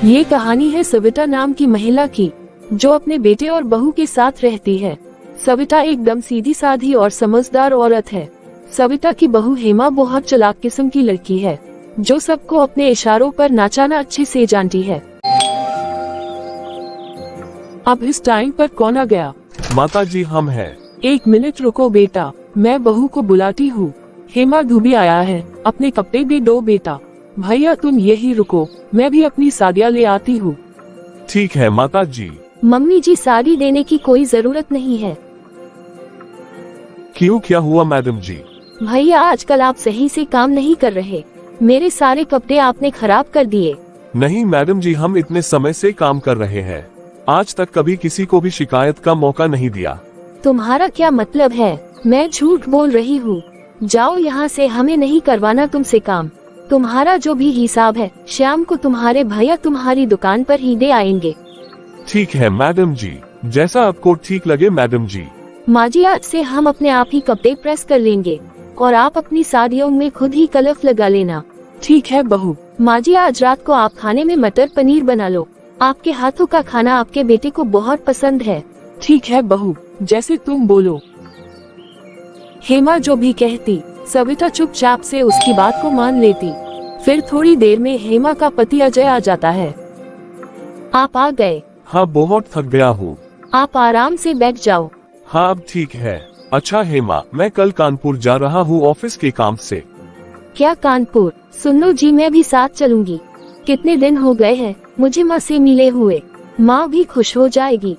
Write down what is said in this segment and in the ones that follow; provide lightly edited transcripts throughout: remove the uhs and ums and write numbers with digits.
ये कहानी है सविता नाम की महिला की, जो अपने बेटे और बहू के साथ रहती है। सविता एकदम सीधी साधी और समझदार औरत है। सविता की बहू हेमा बहुत चालाक किस्म की लड़की है, जो सबको अपने इशारों पर नाचाना अच्छे से जानती है। अब इस टाइम पर कौन आ गया? माता जी हम हैं। 1 मिनट रुको बेटा, मैं बहू को बुलाती हूँ। हेमा धुबी आया है, अपने कपड़े भी दो बेटा। भैया तुम यही रुको, मैं भी अपनी साड़ियाँ ले आती हूँ। ठीक है माता जी। मम्मी जी साड़ी देने की कोई जरूरत नहीं है। क्यों, क्या हुआ मैडम जी? भैया आजकल आप सही से काम नहीं कर रहे, मेरे सारे कपड़े आपने खराब कर दिए। नहीं मैडम जी, हम इतने समय से काम कर रहे हैं, आज तक कभी किसी को भी शिकायत का मौका नहीं दिया। तुम्हारा क्या मतलब है? मैं झूठ बोल रही हूँ। जाओ यहाँ से, हमें नहीं करवाना तुमसे काम। तुम्हारा जो भी हिसाब है शाम को तुम्हारे भैया तुम्हारी दुकान पर ही दे आएंगे। ठीक है मैडम जी, जैसा आपको ठीक लगे मैडम जी। माँ जी आज से हम अपने आप ही कपड़े प्रेस कर लेंगे और आप अपनी साड़ियों में खुद ही कलफ लगा लेना। ठीक है बहू। माँ जी आज रात को आप खाने में मटर पनीर बना लो, आपके हाथों का खाना आपके बेटे को बहुत पसंद है। ठीक है बहू, जैसे तुम बोलो। हेमा जो भी कहती, सविता चुपचाप से उसकी बात को मान लेती। फिर थोड़ी देर में हेमा का पति अजय आ जाता है। आप आ गए? हाँ बहुत थक गया हूँ। आप आराम से बैठ जाओ। हाँ अब ठीक है। अच्छा हेमा, मैं कल कानपुर जा रहा हूँ ऑफिस के काम से। क्या कानपुर? सुन लो जी, मैं भी साथ चलूंगी। कितने दिन हो गए हैं मुझे माँ से मिले हुए, माँ भी खुश हो जाएगी।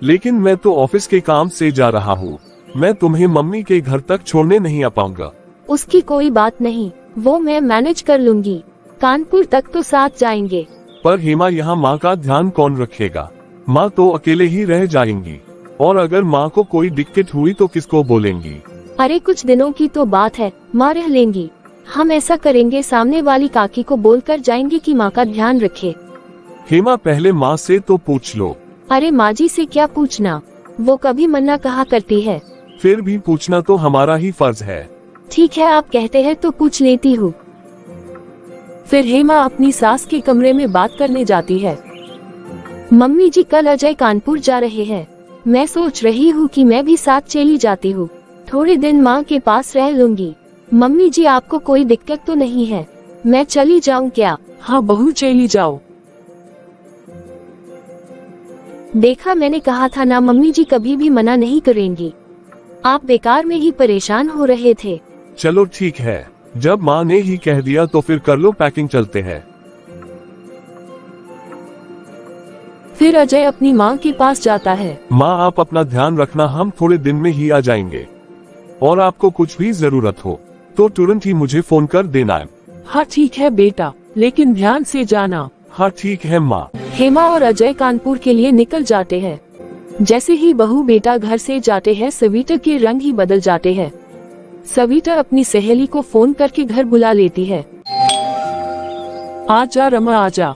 लेकिन मैं तो ऑफिस के काम से जा रहा हूँ, मैं तुम्हें मम्मी के घर तक छोड़ने नहीं आ पाऊंगा। उसकी कोई बात नहीं, वो मैं मैनेज कर लूंगी। कानपुर तक तो साथ जाएंगे। पर हेमा यहाँ माँ का ध्यान कौन रखेगा? माँ तो अकेले ही रह जाएंगी, और अगर माँ को कोई दिक्कत हुई तो किसको बोलेंगी? अरे कुछ दिनों की तो बात है, माँ रह लेंगी। हम ऐसा करेंगे, सामने वाली काकी को बोलकर जाएंगे कि माँ का ध्यान रखे। हेमा पहले माँ से तो पूछ लो। अरे माँ जी से क्या पूछना, वो कभी मना कहा करती है। फिर भी पूछना तो हमारा ही फर्ज है। ठीक है आप कहते हैं तो पूछ लेती हूँ। फिर हेमा अपनी सास के कमरे में बात करने जाती है। मम्मी जी कल अजय कानपुर जा रहे हैं, मैं सोच रही हूँ कि मैं भी साथ चली जाती हूँ, थोड़े दिन माँ के पास रह लूंगी। मम्मी जी आपको कोई दिक्कत तो नहीं है, मैं चली जाऊँ क्या? हाँ बहू चली जाओ। देखा मैंने कहा था ना, मम्मी जी कभी भी मना नहीं करेंगी। आप बेकार में ही परेशान हो रहे थे। चलो ठीक है, जब माँ ने ही कह दिया तो फिर कर लो पैकिंग, चलते हैं। फिर अजय अपनी माँ के पास जाता है। माँ आप अपना ध्यान रखना, हम थोड़े दिन में ही आ जाएंगे, और आपको कुछ भी जरूरत हो तो तुरंत ही मुझे फोन कर देना है। हाँ ठीक है बेटा, लेकिन ध्यान से जाना। हाँ ठीक है माँ। हेमा और अजय कानपुर के लिए निकल जाते हैं। जैसे ही बहू बेटा घर से जाते हैं, सविता के रंग ही बदल जाते हैं। सविता अपनी सहेली को फोन करके घर बुला लेती है। आजा रमा आजा।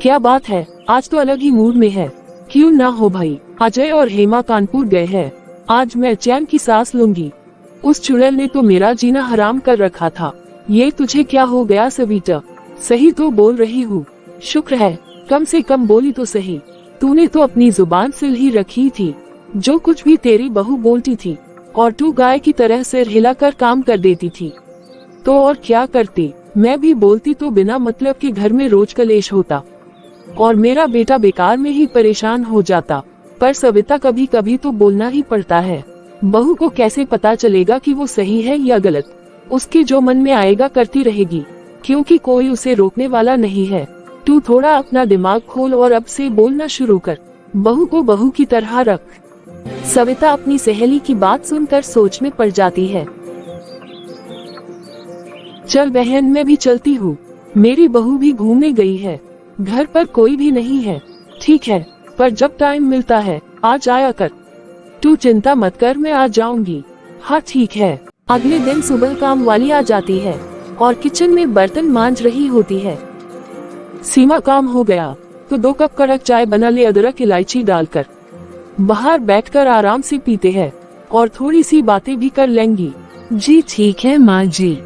क्या बात है, आज तो अलग ही मूड में है। क्यों ना हो भाई, अजय और हेमा कानपुर गए हैं, आज मैं चैन की सांस लूंगी। उस चुड़ैल ने तो मेरा जीना हराम कर रखा था। ये तुझे क्या हो गया सविता? सही तो बोल रही हूँ, शुक्र है कम से कम बोली तो सही। तूने तो अपनी जुबान सिल ही रखी थी, जो कुछ भी तेरी बहू बोलती थी, और तू गाय की तरह सिर हिलाकर काम कर देती थी। तो और क्या करती, मैं भी बोलती तो बिना मतलब के घर में रोज कलेश होता, और मेरा बेटा बेकार में ही परेशान हो जाता। पर सविता कभी कभी तो बोलना ही पड़ता है। बहू को कैसे पता चलेगा कि वो सही है या गलत? उसके जो मन में आएगा करती रहेगी, क्योंकि कोई उसे रोकने वाला नहीं है। तू थोड़ा अपना दिमाग खोल और अब से बोलना शुरू कर, बहू को बहू की तरह रख। सविता अपनी सहेली की बात सुनकर सोच में पड़ जाती है। चल बहन मैं भी चलती हूँ, मेरी बहू भी घूमने गई है, घर पर कोई भी नहीं है। ठीक है, पर जब टाइम मिलता है आ जाया कर। तू चिंता मत कर, मैं आ जाऊंगी। हाँ ठीक है। अगले दिन सुबह काम वाली आ जाती है और किचन में बर्तन मांज रही होती है। सीमा काम हो गया तो 2 कप कड़क चाय बना ले, अदरक इलायची डालकर। बाहर बैठकर आराम से पीते हैं और थोड़ी सी बातें भी कर लेंगी। जी ठीक है माँ जी।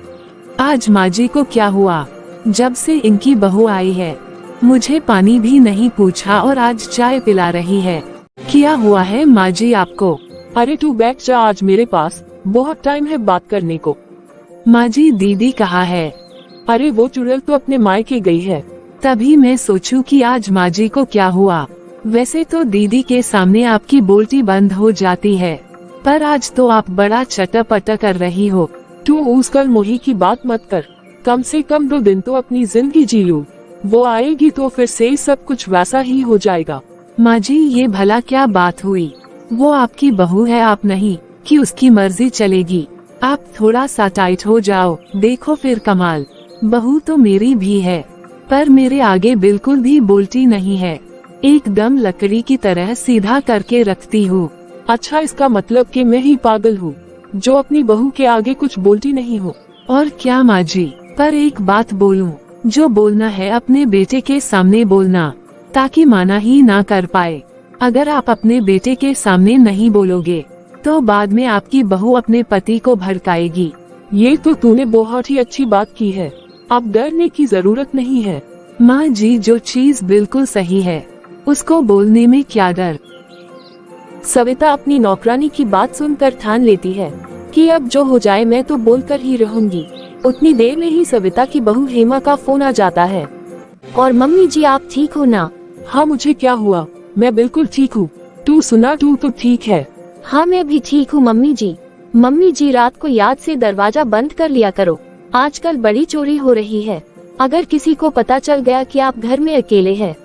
आज माँ जी को क्या हुआ? जब से इनकी बहू आई है मुझे पानी भी नहीं पूछा और आज चाय पिला रही है। क्या हुआ है माँ जी आपको? अरे तू बैठ जा आज मेरे पास, बहुत टाइम है बात करने को। माँ जी दीदी कहाँ है? अरे वो चुड़ैल तो अपने मायके गई है। तभी मैं सोचूं कि आज माँ जी को क्या हुआ। वैसे तो दीदी के सामने आपकी बोलती बंद हो जाती है, पर आज तो आप बड़ा चटपट कर रही हो। तू उस कल मोही की बात मत कर, कम से कम 2 दिन तो अपनी जिंदगी जी लूं। वो आएगी तो फिर से सब कुछ वैसा ही हो जाएगा। माँ जी ये भला क्या बात हुई? वो आपकी बहू है, आप नहीं कि उसकी मर्जी चलेगी। आप थोड़ा सा टाइट हो जाओ, देखो फिर कमाल। बहू तो मेरी भी है, पर मेरे आगे बिल्कुल भी बोलती नहीं है, एकदम लकड़ी की तरह सीधा करके रखती हूँ। अच्छा, इसका मतलब कि मैं ही पागल हूँ जो अपनी बहू के आगे कुछ बोलती नहीं हूँ। और क्या माँ जी, पर एक बात बोलूं, जो बोलना है अपने बेटे के सामने बोलना, ताकि माना ही ना कर पाए। अगर आप अपने बेटे के सामने नहीं बोलोगे तो बाद में आपकी बहू अपने पति को भड़काएगी। ये तो तूने बहुत ही अच्छी बात की है, अब डरने की जरूरत नहीं है। माँ जी जो चीज बिल्कुल सही है उसको बोलने में क्या डर। सविता अपनी नौकरानी की बात सुनकर ठान लेती है कि अब जो हो जाए मैं तो बोलकर ही रहूंगी। उतनी देर में ही सविता की बहू हेमा का फोन आ जाता है। और मम्मी जी आप ठीक हो ना? हाँ मुझे क्या हुआ, मैं बिल्कुल ठीक हूँ। तू सुना, तू तो ठीक है? हाँ मैं भी ठीक हूँ मम्मी जी। मम्मी जी रात को याद से दरवाजा बंद कर लिया करो, आजकल बड़ी चोरी हो रही है। अगर किसी को पता चल गया कि आप घर में अकेले हैं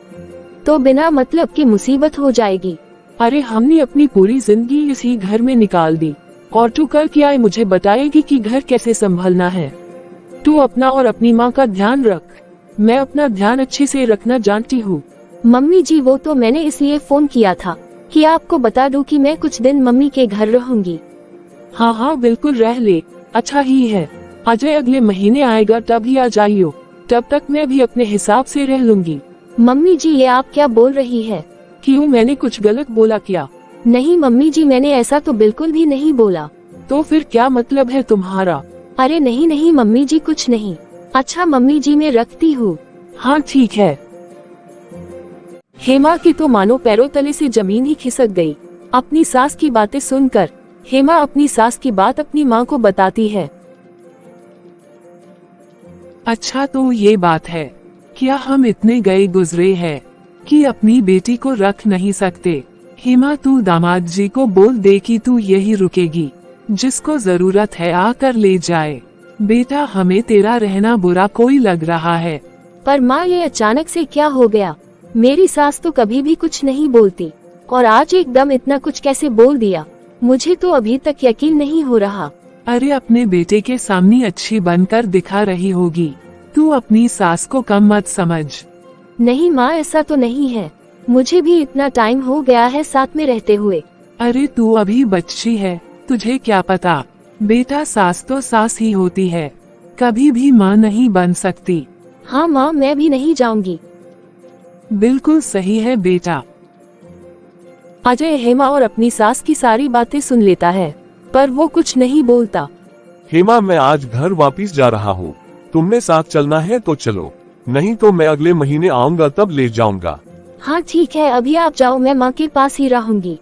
तो बिना मतलब की मुसीबत हो जाएगी। अरे हमने अपनी पूरी जिंदगी इसी घर में निकाल दी और तू कल क्या है मुझे बताएगी कि घर कैसे संभलना है। तू अपना और अपनी माँ का ध्यान रख, मैं अपना ध्यान अच्छे से रखना जानती हूँ। मम्मी जी वो तो मैंने इसलिए फोन किया था कि आपको बता दूं कि मैं कुछ दिन मम्मी के घर रहूंगी। हाँ हाँ बिल्कुल रह ले, अच्छा ही है। अजय अगले महीने आएगा तभी आ जाइयो, तब तक मैं भी अपने हिसाब से रह लूंगी। मम्मी जी ये आप क्या बोल रही है? क्यों, मैंने कुछ गलत बोला क्या? नहीं मम्मी जी मैंने ऐसा तो बिल्कुल भी नहीं बोला। तो फिर क्या मतलब है तुम्हारा? अरे नहीं नहीं मम्मी जी कुछ नहीं। अच्छा मम्मी जी मैं रखती हूँ। हाँ ठीक है। हेमा की तो मानो पैरों तले से जमीन ही खिसक गई। अपनी सास की बातें सुनकर हेमा अपनी सास की बात अपनी माँ को बताती है। अच्छा तो ये बात है, क्या हम इतने गए गुजरे हैं कि अपनी बेटी को रख नहीं सकते? हेमा तू दामाद जी को बोल दे कि तू यही रुकेगी, जिसको जरूरत है आकर ले जाए। बेटा हमें तेरा रहना बुरा कोई लग रहा है। पर माँ ये अचानक से क्या हो गया? मेरी सास तो कभी भी कुछ नहीं बोलती और आज एकदम इतना कुछ कैसे बोल दिया? मुझे तो अभी तक यकीन नहीं हो रहा। अरे अपने बेटे के सामने अच्छी बनकर दिखा रही होगी, तू अपनी सास को कम मत समझ। नहीं माँ ऐसा तो नहीं है, मुझे भी इतना टाइम हो गया है साथ में रहते हुए। अरे तू अभी बच्ची है, तुझे क्या पता। बेटा सास तो सास ही होती है, कभी भी माँ नहीं बन सकती। हाँ माँ मैं भी नहीं जाऊंगी। बिल्कुल सही है बेटा। अजय हेमा और अपनी सास की सारी बातें सुन लेता है पर वो कुछ नहीं बोलता। हेमा मैं आज घर वापिस जा रहा हूँ, तुमने साथ चलना है तो चलो, नहीं तो मैं अगले महीने आऊंगा तब ले जाऊंगा। हाँ ठीक है अभी आप जाओ, मैं माँ के पास ही रहूंगी।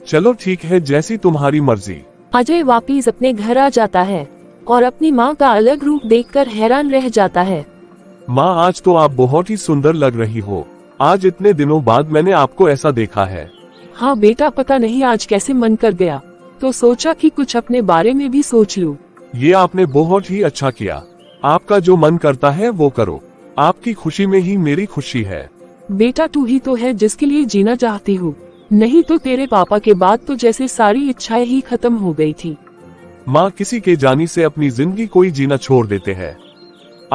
चलो ठीक है, जैसी तुम्हारी मर्जी। अजय वापिस अपने घर आ जाता है और अपनी माँ का अलग रूप देखकर हैरान रह जाता है। माँ आज तो आप बहुत ही सुंदर लग रही हो, आज इतने दिनों बाद मैंने आपको ऐसा देखा है। हाँ बेटा पता नहीं आज कैसे मन कर गया, तो सोचा कि कुछ अपने बारे में भी सोच लूं। ये आपने बहुत ही अच्छा किया, आपका जो मन करता है वो करो, आपकी खुशी में ही मेरी खुशी है। बेटा तू ही तो है जिसके लिए जीना चाहती हूँ, नहीं तो तेरे पापा के बाद तो जैसे सारी इच्छाएं ही खत्म हो गई थी। माँ किसी के जाने से अपनी जिंदगी कोई जीना छोड़ देते हैं।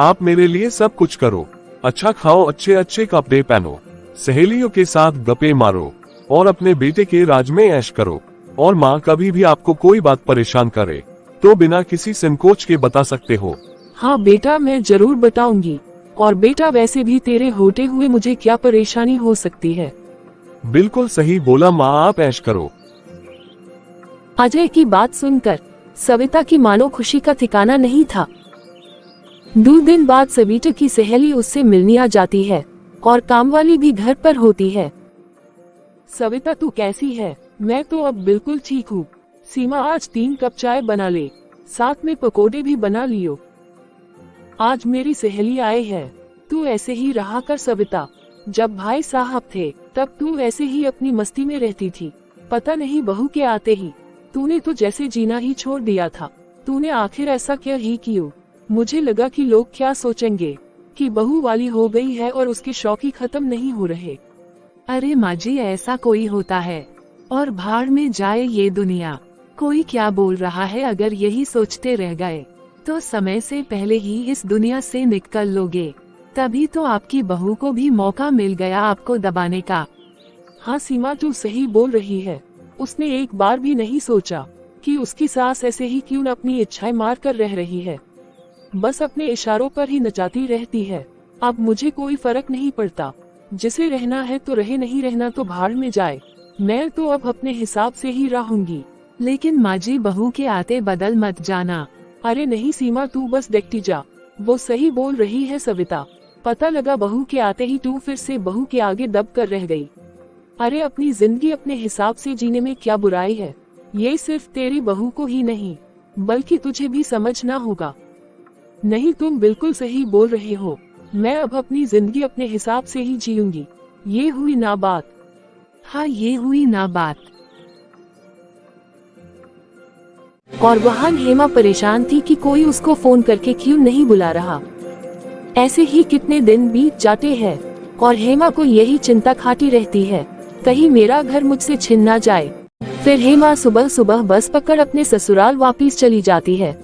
आप मेरे लिए सब कुछ करो, अच्छा खाओ, अच्छे अच्छे कपड़े पहनो, सहेलियों के साथ गप्पे मारो और अपने बेटे के राज में ऐश करो। और माँ कभी भी आपको कोई बात परेशान करे तो बिना किसी संकोच के बता सकते हो। हाँ बेटा मैं जरूर बताऊंगी। और बेटा वैसे भी तेरे होते हुए मुझे क्या परेशानी हो सकती है? बिल्कुल सही बोला माँ, आप ऐश करो। अजय की बात सुनकर सविता की मानो खुशी का ठिकाना नहीं था। 2 दिन बाद सविता की सहेली उससे मिलने आ जाती है और कामवाली भी घर पर होती है। सविता तू कैसी है? मैं तो अब बिल्कुल ठीक हूँ। सीमा आज 3 कप चाय बना ले, साथ में पकोड़े भी बना लियो। आज मेरी सहेली आए है। तू ऐसे ही रहा कर सविता। जब भाई साहब थे तब तू ऐसे ही अपनी मस्ती में रहती थी। पता नहीं बहू के आते ही तूने तो जैसे जीना ही छोड़ दिया था। तूने आखिर ऐसा क्या ही क्यों? मुझे लगा कि लोग क्या सोचेंगे कि बहू वाली हो गई है और उसके शौक ही खत्म नहीं हो रहे। अरे माँ जी, ऐसा कोई होता है? और भाड़ में जाए ये दुनिया। कोई क्या बोल रहा है? अगर यही सोचते रह गए तो समय से पहले ही इस दुनिया से निकल लोगे। तभी तो आपकी बहू को भी मौका मिल गया आपको दबाने का। हाँ सीमा, तू सही बोल रही है। उसने एक बार भी नहीं सोचा कि उसकी सास ऐसे ही क्यों न अपनी इच्छाएं मार कर रह रही है। बस अपने इशारों पर ही नचाती रहती है। अब मुझे कोई फर्क नहीं पड़ता। जिसे रहना है तो रहे, नहीं रहना तो भाड़ में जाए। मैं तो अब अपने हिसाब से ही रहूंगी। लेकिन माँ जी, बहू के आते बदल मत जाना। अरे नहीं सीमा, तू बस देखती जा। वो सही बोल रही है सविता। पता लगा बहू के आते ही तू फिर से बहू के आगे दब कर रह गई। अरे अपनी जिंदगी अपने हिसाब से जीने में क्या बुराई है? ये सिर्फ तेरी बहू को ही नहीं बल्कि तुझे भी समझना होगा। नहीं, तुम बिल्कुल सही बोल रहे हो। मैं अब अपनी जिंदगी अपने हिसाब से ही जीऊंगी। ये हुई ना बात। हाँ, ये हुई ना बात। और वहाँ हेमा परेशान थी कि कोई उसको फोन करके क्यों नहीं बुला रहा। ऐसे ही कितने दिन बीत जाते हैं और हेमा को यही चिंता खाती रहती है, कहीं मेरा घर मुझसे छिन ना जाए। फिर हेमा सुबह सुबह बस पकड़ अपने ससुराल वापस चली जाती है।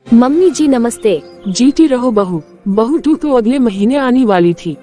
मम्मी जी नमस्ते। जीती रहो बहू। बहू तू तो अगले महीने आने वाली थी,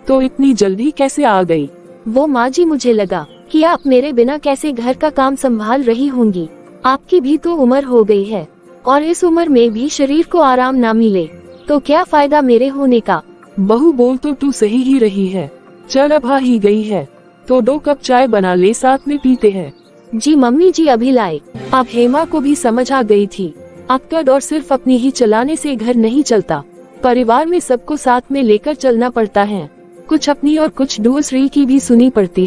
तो इतनी जल्दी कैसे आ गई? वो माँ जी, मुझे लगा कि आप मेरे बिना कैसे घर का काम संभाल रही होंगी। आपकी भी तो उम्र हो गई है और इस उम्र में भी शरीर को आराम ना मिले तो क्या फायदा मेरे होने का। बहू बोल तो तू सही ही रही है। चल अब आ ही गई है तो 2 कप चाय बना ले, साथ में पीते हैं। जी मम्मी जी, अभी लाए। अब हेमा को भी समझ आ गई थी अक्कड़ और सिर्फ अपनी ही चलाने से घर नहीं चलता। परिवार में सबको साथ में लेकर चलना पड़ता है। कुछ अपनी और कुछ दूसरी की भी सुनी पड़ती है।